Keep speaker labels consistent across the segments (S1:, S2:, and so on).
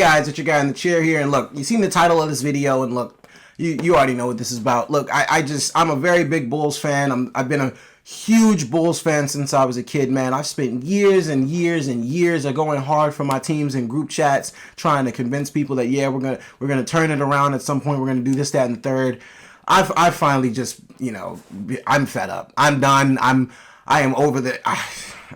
S1: guys, it's your guy in the chair here, and look, you seen the title of this video, and look, you already know what this is about. Look, I'm a very big Bulls fan. I've been a huge Bulls fan since I was a kid, man. I've spent years and years and years of going hard for my teams in group chats, trying to convince people that, yeah, we're gonna turn it around at some point, we're gonna do this, that, and the third. I finally just, I'm fed up. I'm done. I am over the,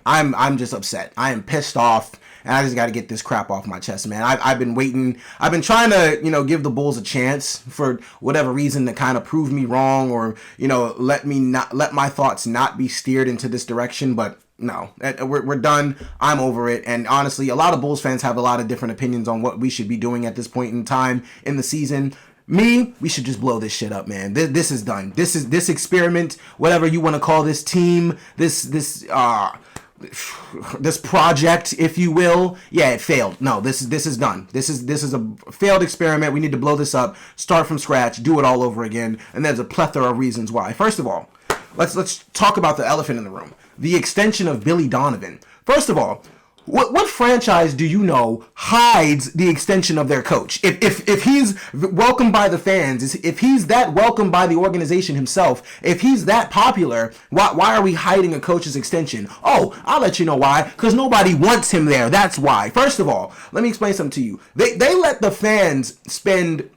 S1: I'm just upset. I am pissed off. And I just got to get this crap off my chest, man. I've been waiting. I've been trying to, give the Bulls a chance for whatever reason to kind of prove me wrong, or, let my thoughts not be steered into this direction. But no, we're done. I'm over it. And honestly, a lot of Bulls fans have a lot of different opinions on what we should be doing at this point in time in the season. We should just blow this shit up, man. This is done. This experiment, whatever you want to call this team, this project, if you will, yeah, it failed. No, this is done. This is a failed experiment. We need to blow this up, start from scratch, do it all over again, and there's a plethora of reasons why. First of all, let's talk about the elephant in the room: the extension of Billy Donovan. First of all, what franchise do you know hides the extension of their coach? If he's welcomed by the fans, if he's that welcomed by the organization himself, if he's that popular, why are we hiding a coach's extension? Oh, I'll let you know why. Because nobody wants him there. That's why. First of all, let me explain something to you. They let the fans spend.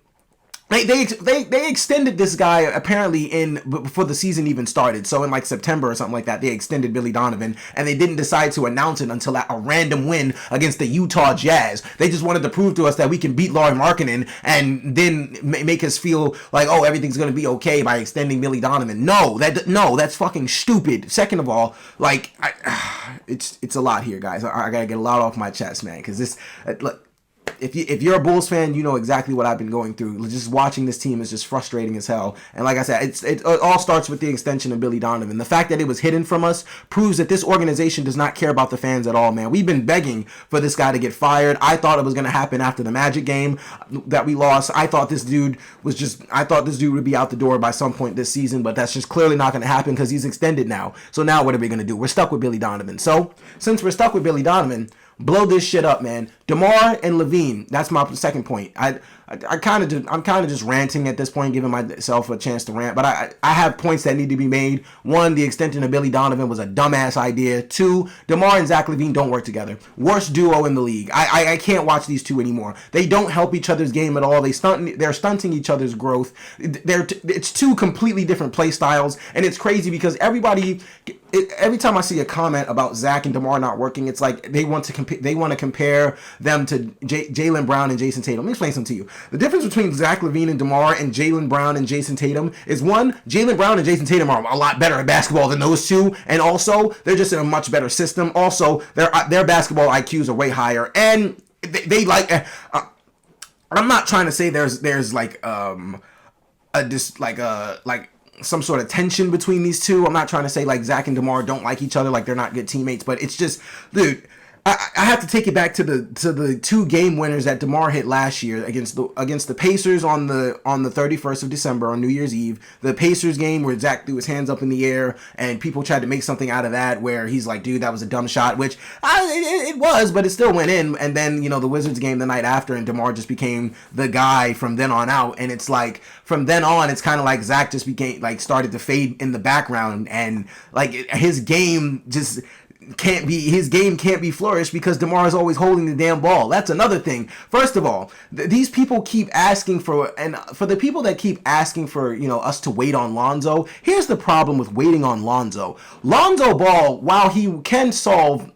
S1: They extended this guy apparently before the season even started. So in like September or something like that, they extended Billy Donovan, and they didn't decide to announce it until a random win against the Utah Jazz. They just wanted to prove to us that we can beat Lauri Markkanen and then make us feel like, oh, everything's going to be okay by extending Billy Donovan. No, that's fucking stupid. Second of all, it's a lot here, guys. I got to get a lot off my chest, man, because this, look, if you're a Bulls fan, you know exactly what I've been going through. Just watching this team is just frustrating as hell. And like I said, it all starts with the extension of Billy Donovan. The fact that it was hidden from us proves that this organization does not care about the fans at all, man. We've been begging for this guy to get fired. I thought it was going to happen after the Magic game that we lost. I thought this dude would be out the door by some point this season, but that's just clearly not going to happen because he's extended now. So now what are we going to do? We're stuck with Billy Donovan. So since we're stuck with Billy Donovan, blow this shit up, man. DeMar and LaVine. That's my second point. I'm kind of just ranting at this point, giving myself a chance to rant. But I have points that need to be made. One, the extension of Billy Donovan was a dumbass idea. Two, DeMar and Zach LaVine don't work together. Worst duo in the league. I can't watch these two anymore. They don't help each other's game at all. They're stunting each other's growth. It's two completely different play styles, and it's crazy because every time I see a comment about Zach and DeMar not working, it's like they want to compare them to Jaylen Brown and Jason Tatum. Let me explain something to you. The difference between Zach LaVine and DeMar and Jaylen Brown and Jason Tatum is, one, Jaylen Brown and Jason Tatum are a lot better at basketball than those two, and also they're just in a much better system. Also, their basketball IQs are way higher, and they like. I'm not trying to say there's like some sort of tension between these two. I'm not trying to say like Zach and DeMar don't like each other, like they're not good teammates, but it's just, dude, I have to take it back to the two game winners that DeMar hit last year against the Pacers on the 31st of December on New Year's Eve. The Pacers game where Zach threw his hands up in the air and people tried to make something out of that, where he's like, dude, that was a dumb shot, which it was, but it still went in. And then, the Wizards game the night after, and DeMar just became the guy from then on out. And it's like, from then on, it's kind of like Zach just started to fade in the background, and like his game can't be flourished because DeMar is always holding the damn ball. That's another thing. First of all, these people keep asking for the people that keep asking for, us to wait on Lonzo. Here's the problem with waiting on Lonzo. Lonzo Ball, while he can solve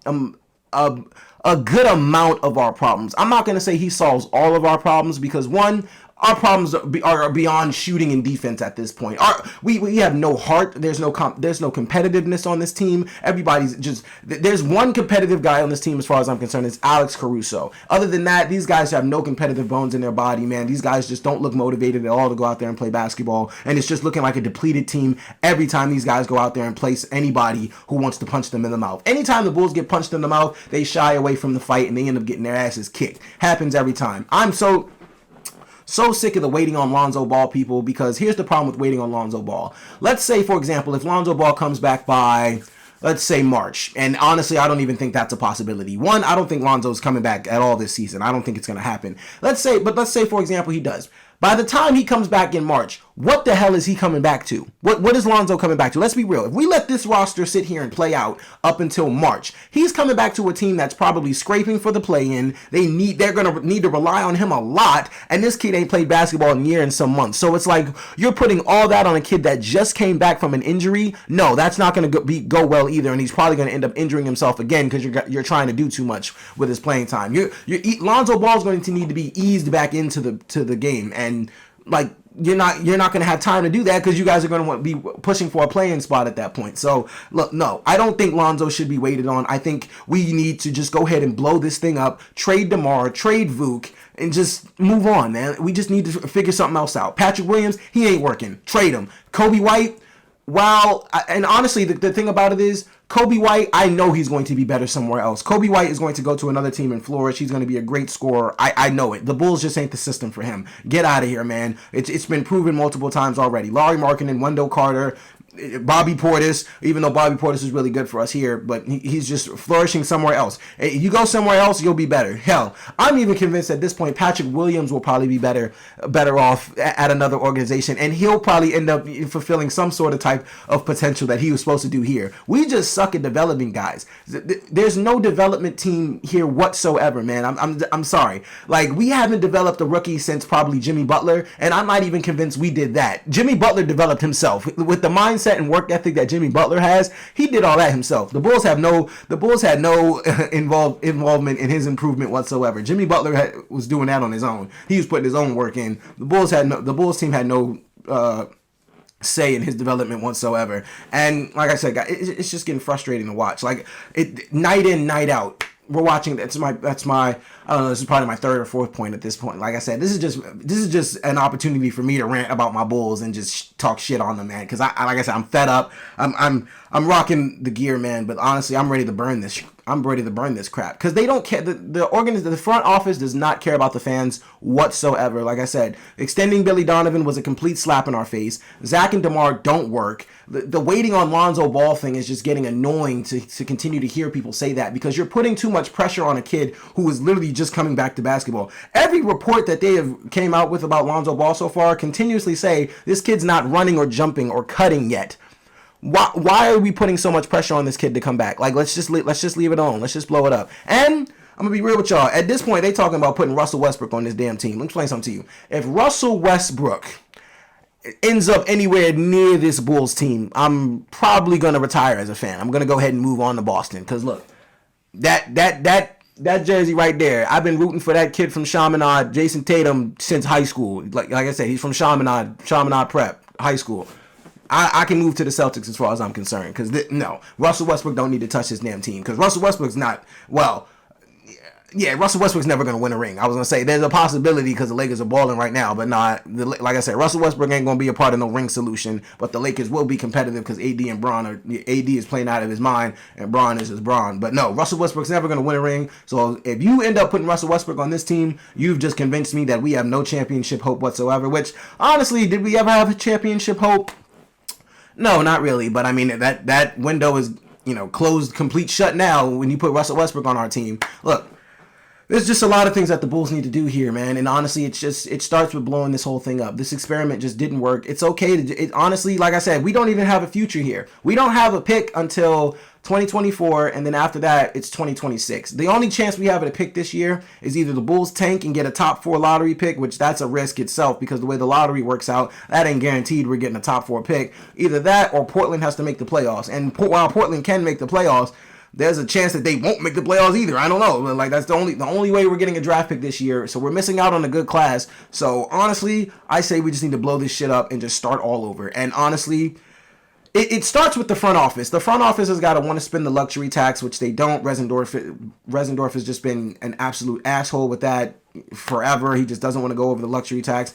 S1: a good amount of our problems, I'm not going to say he solves all of our problems, because one, our problems are beyond shooting and defense at this point. We have no heart. There's no competitiveness on this team. Everybody's just, there's one competitive guy on this team as far as I'm concerned. It's Alex Caruso. Other than that, these guys have no competitive bones in their body, man. These guys just don't look motivated at all to go out there and play basketball. And it's just looking like a depleted team every time these guys go out there and place anybody who wants to punch them in the mouth. Anytime the Bulls get punched in the mouth, they shy away from the fight and they end up getting their asses kicked. Happens every time. I'm so sick of the waiting on Lonzo Ball people, because here's the problem with waiting on Lonzo Ball. Let's say, for example, if Lonzo Ball comes back by let's say March. And honestly, I don't even think that's a possibility. One, I don't think Lonzo's coming back at all this season. I don't think it's going to happen. Let's say, for example, he does. By the time he comes back in March, what the hell is he coming back to? What is Lonzo coming back to? Let's be real. If we let this roster sit here and play out up until March, he's coming back to a team that's probably scraping for the play-in. They're going to need to rely on him a lot, and this kid ain't played basketball in a year and some months. So it's like you're putting all that on a kid that just came back from an injury. No, that's not going to go well either, and he's probably going to end up injuring himself again because you're trying to do too much with his playing time. Lonzo Ball's going to need to be eased back into the game, and like you're not going to have time to do that because you guys are going to be pushing for a play-in spot at that point. So look, no, I don't think Lonzo should be waited on. I think we need to just go ahead and blow this thing up, trade DeMar, trade Vuk, and just move on, man. We just need to figure something else out. Patrick Williams, he ain't working. Trade him. Kobe White, and honestly, the thing about it is, Kobe White, I know he's going to be better somewhere else. Kobe White is going to go to another team and flourish. He's going to be a great scorer. I know it. The Bulls just ain't the system for him. Get out of here, man. It's been proven multiple times already. Lauri Markkanen, Wendell Carter, Bobby Portis, even though Bobby Portis is really good for us here, but he's just flourishing somewhere else. You go somewhere else, you'll be better. Hell, I'm even convinced at this point Patrick Williams will probably be better off at another organization, and he'll probably end up fulfilling some sort of type of potential that he was supposed to do here. We just suck at developing guys. There's no development team here whatsoever, man. I'm sorry. Like, we haven't developed a rookie since probably Jimmy Butler, and I'm not even convinced we did that. Jimmy Butler developed himself with the mindset and work ethic that Jimmy Butler has. He did all that himself. The Bulls had no involvement in his improvement whatsoever. Jimmy Butler was doing that on his own. He was putting his own work in. The Bulls team had no say in his development whatsoever. And like I said, guys, it's just getting frustrating to watch. Like, night in, night out. We're watching. That's my. I don't know. This is probably my third or fourth point at this point. Like I said, this is just an opportunity for me to rant about my Bulls and just talk shit on them, man. Because like I said, I'm fed up. I'm rocking the gear, man. But honestly, I'm ready to burn this. I'm ready to burn this crap because they don't care. The front office does not care about the fans whatsoever. Like I said, extending Billy Donovan was a complete slap in our face. Zach and DeMar don't work. The waiting on Lonzo Ball thing is just getting annoying to continue to hear people say that because you're putting too much pressure on a kid who is literally just coming back to basketball. Every report that they have came out with about Lonzo Ball so far continuously say this kid's not running or jumping or cutting yet. Why are we putting so much pressure on this kid to come back? Like, let's just leave it alone. Let's just blow it up. And I'm gonna be real with y'all. At this point, they talking about putting Russell Westbrook on this damn team. Let me explain something to you. If Russell Westbrook ends up anywhere near this Bulls team, I'm probably gonna retire as a fan. I'm gonna go ahead and move on to Boston. Because look, that jersey right there, I've been rooting for that kid from Chaminade, Jason Tatum, since high school. Like I said, he's from Chaminade Prep High School. I can move to the Celtics as far as I'm concerned. Because, no, Russell Westbrook don't need to touch his damn team. Because Russell Westbrook's not, Russell Westbrook's never going to win a ring. I was going to say, there's a possibility because the Lakers are balling right now. But like I said, Russell Westbrook ain't going to be a part of no ring solution. But the Lakers will be competitive because AD is playing out of his mind. And Bron is just Bron. But no, Russell Westbrook's never going to win a ring. So if you end up putting Russell Westbrook on this team, you've just convinced me that we have no championship hope whatsoever. Which, honestly, did we ever have a championship hope? No, not really. But I mean, that window is, closed, complete shut now when you put Russell Westbrook on our team. Look, there's just a lot of things that the Bulls need to do here, man. And honestly, it starts with blowing this whole thing up. This experiment just didn't work. It's okay honestly, like I said, we don't even have a future here. We don't have a pick until 2024, and then after that, it's 2026. The only chance we have at a pick this year is either the Bulls tank and get a top 4 lottery pick, which that's a risk itself because the way the lottery works out, that ain't guaranteed we're getting a top 4 pick. Either that or Portland has to make the playoffs. And while Portland can make the playoffs, there's a chance that they won't make the playoffs either. I don't know. Like, that's the only way we're getting a draft pick this year. So we're missing out on a good class. So honestly, I say we just need to blow this shit up and just start all over. And honestly, it starts with the front office. The front office has got to want to spend the luxury tax, which they don't. Resendorf has just been an absolute asshole with that. forever. He just doesn't want to go over the luxury tax.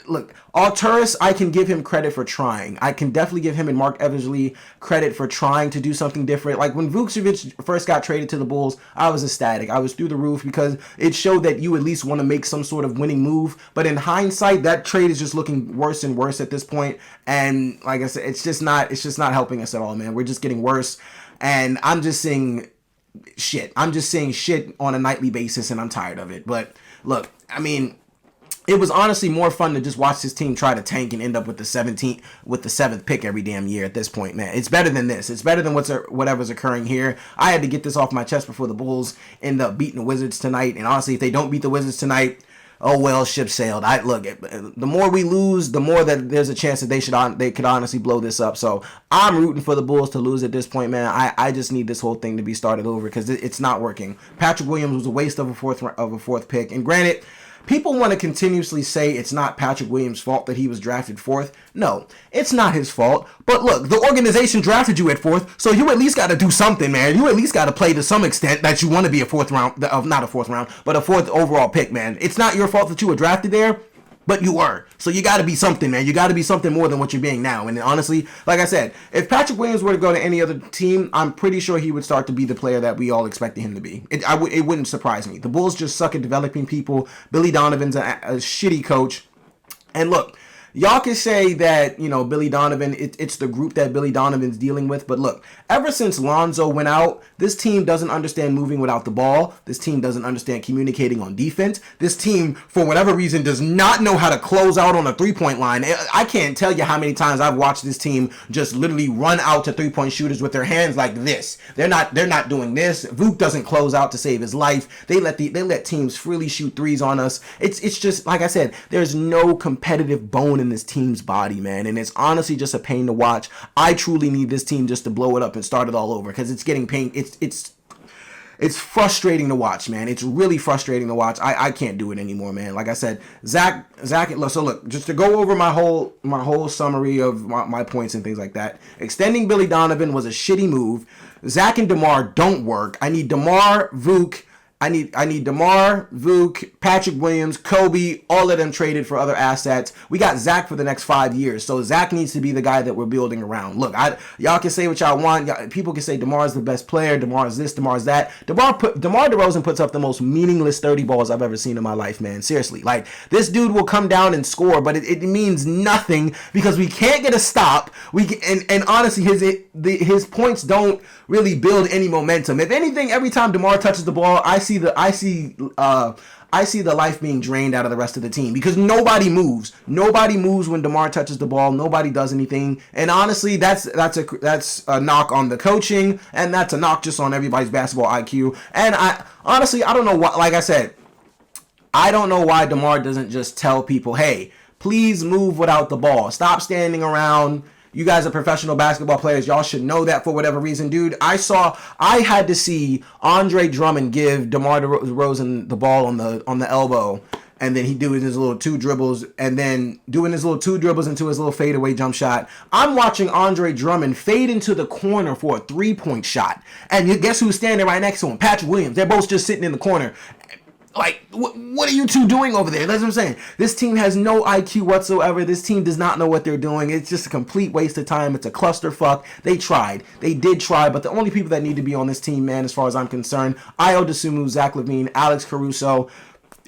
S1: Look, Arturas, I can give him credit for trying. I can definitely give him and Mark Eversley credit for trying to do something different. Like when Vucevic first got traded to the Bulls, I was ecstatic. I was through the roof because it showed that you at least want to make some sort of winning move. But in hindsight, that trade is just looking worse and worse at this point. And like I said, it's just not helping us at all, man. We're just getting worse. And I'm just seeing shit. I'm just saying shit on a nightly basis, and I'm tired of it. But look, I mean, it was honestly more fun to just watch this team try to tank and end up with the 7th pick every damn year at this point, man. It's better than this. It's better than whatever's occurring here. I had to get this off my chest before the Bulls end up beating the Wizards tonight. And honestly, if they don't beat the Wizards tonight, oh well, ship sailed. The more we lose, the more that there's a chance that they could honestly blow this up. So I'm rooting for the Bulls to lose at this point, man. I just need this whole thing to be started over because it's not working. Patrick Williams was a waste of a fourth pick, and granted, people want to continuously say it's not Patrick Williams' fault that he was drafted 4th. No, it's not his fault. But look, the organization drafted you at 4th, so you at least got to do something, man. You at least got to play to some extent that you want to be a 4th round, not a 4th round, but a 4th overall pick, man. It's not your fault that you were drafted there, but you were. So you got to be something, man. You got to be something more than what you're being now. And honestly, like I said, if Patrick Williams were to go to any other team, I'm pretty sure he would start to be the player that we all expected him to be. It wouldn't surprise me. The Bulls just suck at developing people. Billy Donovan's a shitty coach. And look, y'all can say that, Billy Donovan, it's the group that Billy Donovan's dealing with. But look, ever since Lonzo went out, this team doesn't understand moving without the ball. This team doesn't understand communicating on defense. This team, for whatever reason, does not know how to close out on a three-point line. I can't tell you how many times I've watched this team just literally run out to three-point shooters with their hands like this. They're not doing this. Vuk doesn't close out to save his life. They let teams freely shoot threes on us. It's just, like I said, there's no competitive bone in this team's body, man. And it's honestly just a pain to watch. I truly need this team just to blow it up and start it all over because it's getting pain. It's frustrating to watch, man. It's really frustrating to watch. I can't do it anymore, man. Like I said, Zach. So look, just to go over my whole summary of my points and things like that. Extending Billy Donovan was a shitty move. Zach and DeMar don't work. I need DeMar, Vuk. I need DeMar, Vuk, Patrick Williams, Kobe, all of them traded for other assets. We got Zach for the next 5 years, so Zach needs to be the guy that we're building around. Look, y'all can say what y'all want. People can say DeMar's the best player, DeMar's this, DeMar's that. DeMar DeRozan puts up the most meaningless 30 balls I've ever seen in my life, man. Seriously, like this dude will come down and score, but it means nothing because we can't get a stop. And honestly, his points don't really build any momentum. If anything, every time DeMar touches the ball, I see the life being drained out of the rest of the team because nobody moves. Nobody moves when DeMar touches the ball. Nobody does anything. And honestly, that's a knock on the coaching, and that's a knock just on everybody's basketball IQ. And I don't know why. Like I said, I don't know why DeMar doesn't just tell people, hey, please move without the ball. Stop standing around. You guys are professional basketball players. Y'all should know that for whatever reason, dude. I had to see Andre Drummond give DeMar DeRozan the ball on the elbow, and then he doing his little two dribbles, and then doing his little two dribbles into his little fadeaway jump shot. I'm watching Andre Drummond fade into the corner for a 3-point shot, and guess who's standing right next to him? Patrick Williams. They're both just sitting in the corner. Like, what are you two doing over there? That's what I'm saying. This team has no IQ whatsoever. This team does not know what they're doing. It's just a complete waste of time. It's a clusterfuck. They tried. They did try, but the only people that need to be on this team, man, as far as I'm concerned, Ayo Dosunmu, Zach LaVine, Alex Caruso,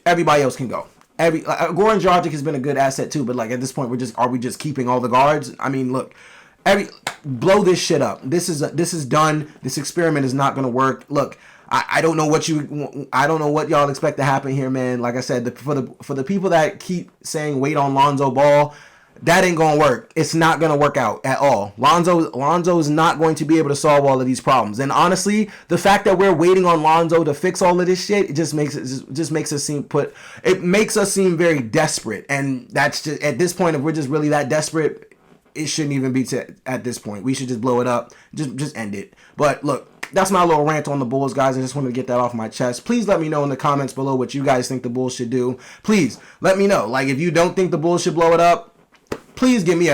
S1: everybody else can go. Goran Dragic has been a good asset too, but like at this point, are we just keeping all the guards? I mean, look, blow this shit up. This is done. This experiment is not going to work. Look, I don't know what y'all expect to happen here, man. Like I said, for the people that keep saying wait on Lonzo Ball, that ain't gonna work. It's not gonna work out at all. Lonzo is not going to be able to solve all of these problems. And honestly, the fact that we're waiting on Lonzo to fix all of this shit, it makes us seem very desperate. And that's just at this point, if we're just really that desperate, it shouldn't even be at this point. We should just blow it up, just end it. But look. That's my little rant on the Bulls, guys. I just wanted to get that off my chest. Please let me know in the comments below what you guys think the Bulls should do. Please let me know. Like, if you don't think the Bulls should blow it up, please give me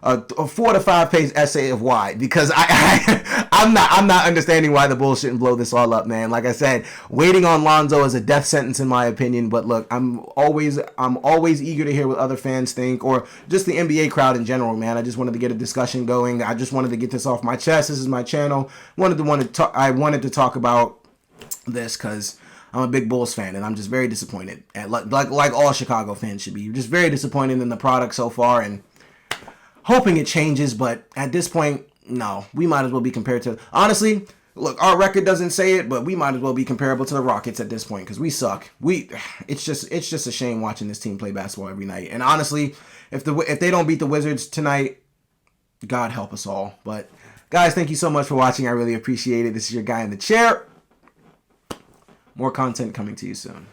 S1: a 4 to 5 page essay of why, because I'm not understanding why the Bulls shouldn't blow this all up, man. Like I said, waiting on Lonzo is a death sentence in my opinion. But look, I'm always eager to hear what other fans think, or just the NBA crowd in general, man. I just wanted to get a discussion going. I just wanted to get this off my chest. This is my channel. I wanted to talk about this because I'm a big Bulls fan, and I'm just very disappointed. And like all Chicago fans should be, just very disappointed in the product so far, and hoping it changes. But at this point, no, we might as well be compared to, honestly, look, our record doesn't say it, but we might as well be comparable to the Rockets at this point, because we suck. It's just a shame watching this team play basketball every night. And honestly, if they don't beat the Wizards tonight, God help us all. But guys, thank you so much for watching. I really appreciate it. This is your guy in the chair. More content coming to you soon.